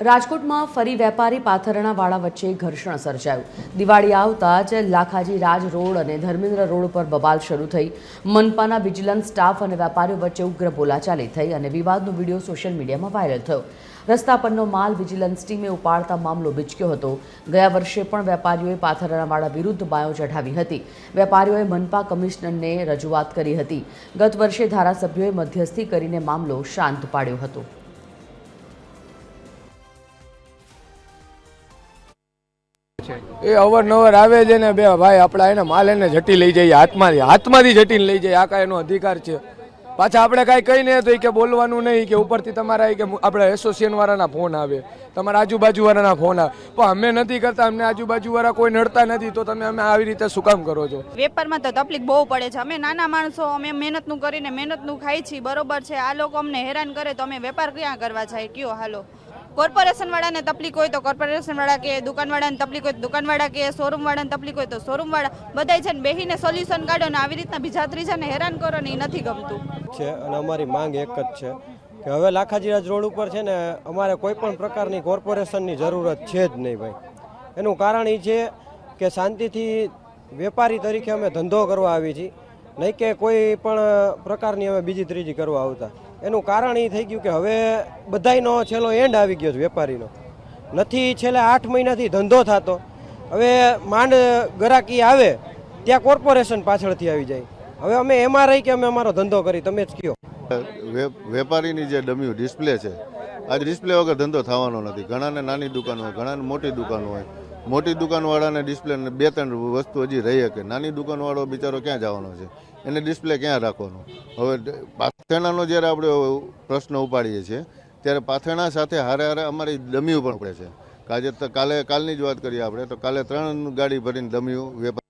રાજકોટમાં ફરી વેપારી પાથરણાવાળા વચ્ચે ઘર્ષણ સર્જાયું। દિવાળી આવતા જ લાખાજી રાજ રોડ અને ધર્મેન્દ્ર રોડ પર બબાલ શરૂ થઈ। મનપાના વિજિલન્સ સ્ટાફ અને વેપારીઓ વચ્ચે ઉગ્ર બોલાચાલી થઈ અને વિવાદનો વિડીયો સોશિયલ મીડિયામાં વાયરલ થયો। રસ્તા પરનો માલ વિજિલન્સ ટીમે ઉપાડતા મામલો બીચક્યો હતો। ગયા વર્ષે પણ વેપારીઓએ પાથરણાવાળા વિરુદ્ધ બાયો ચઢાવી હતી। વેપારીઓએ મનપા કમિશનરને રજૂઆત કરી હતી। ગત વર્ષે ધારાસભ્યોએ મધ્યસ્થી કરીને મામલો શાંત પાડ્યો હતો। એ અવારનવાર આવે છે ને બે ભાઈ આપણા એને માલ એને જટી લઈ જઈએ હાથમાંથી જટીને લઈ જાય। આ કાંઈ એનો અધિકાર છે। પાછા આપણે કાંઈ કહી નહીં તો કે બોલવાનું નહીં કે ઉપરથી તમારા કે આપણે એસોસિએશન વાળાના ફોન આવે, તમારા આજુબાજુવાળાના ફોન આવે, પણ અમે નથી કરતા, અમને આજુબાજુવાળા કોઈ નડતા નથી તો તમે અમે આવી રીતે શું કામ કરો છો? વેપારમાં તો તકલીફ બહુ પડે છે। અમે નાના માણસો, અમે મહેનતનું કરીને મહેનતનું ખાઈ છીએ, બરોબર છે। આ લોકો અમને હેરાન કરે તો અમે વેપાર ક્યાં કરવા જાય? કયો હાલો? કોર્પોરેશન વાળાને તકલીફ હોય તો કોર્પોરેશન વાળા કે, દુકાનવાળાને તકલીફ હોય તો દુકાનવાળા કે, શોરૂમ વાળાને તકલીફ હોય તો શોરૂમ વાળા, બધાય છે ને બેહીને સોલ્યુશન કાઢો ને આવી રીતના બીજા ત્રીજાને હેરાન કરો ને એ નથી ગમતું છે। અને અમારી માંગ એક જ છે કે હવે લાખાજી રાજ રોડ ઉપર છે ને અમારે કોઈ પણ પ્રકારની કોર્પોરેશનની જરૂરત છે જ નહીં ભાઈ। એનું કારણ એ છે કે શાંતિથી વેપારી તરીકે અમે ધંધો કરવા આવી છીએ, નહીં કે કોઈ પણ પ્રકારની અમે બીજી ત્રીજી કરવા આવતા। એનું કારણ એ થઈ ગયું કે હવે બધાયનો છેલ્લો એન્ડ આવી ગયો છે વેપારીનો। નથી છેલ્લા 8 મહિનાથી ધંધો થતો, હવે માંડ ગરાકી આવે ત્યાં કોર્પોરેશન પાછળથી આવી જાય। હવે અમે એમાં રહી કે અમે અમારો ધંધો કરી, તમે જ કયો। વેપારીની જે ડમ્યું ડિસ્પ્લે છે, આજ ડિસ્પ્લે વગર ધંધો થવાનો નથી। ઘણાને નાની દુકાન હોય, ઘણાને મોટી દુકાન હોય। મોટી દુકાનવાળાને ડિસ્પ્લે 2-3 વસ્તુ હજી રહી શકે, નાની દુકાનવાળો બિચારો ક્યાં જવાનો છે? એને ડિસ્પ્લે ક્યાં રાખવાનો? હવે પાથરણાનો જ્યારે આપણે પ્રશ્ન ઉપાડીએ છીએ ત્યારે પાથરણા સાથે હારે હારે અમારી ડમ્યું પણ પડે છે। કાલની જ વાત કરીએ આપણે તો કાલે 3 ગાડી ભરીને ડમ્યું વેપાર